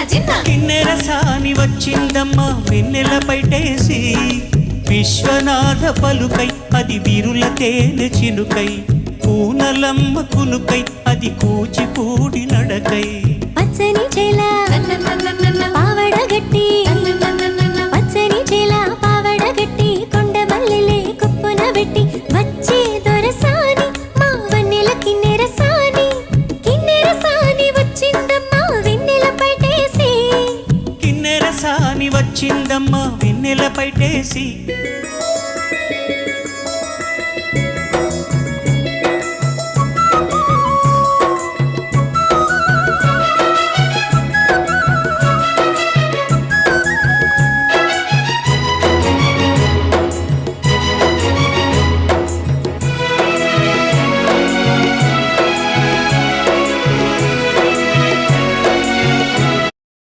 కిన్నెర సాని వచ్చిందమ్మ వెన్నెల పైటేసి విశ్వనాథ పలుకై అది వీరుల తేనె చినుకై పూనలమ్మ కునుకై అది కూచిపూడి నడకై పచ్చని చేల పావడ గట్టి పచ్చని చేల పావడ గట్టి కొండ మల్లెలే కుప్పున పెట్టి వచ్చే దొరసాని మా వన్నెల కిన్నెర సాని వచ్చిందమ్మా వెన్నెల పైటేసి కిన్నెర సాని వచ్చిందమ్మ వెన్నెల పైటేసి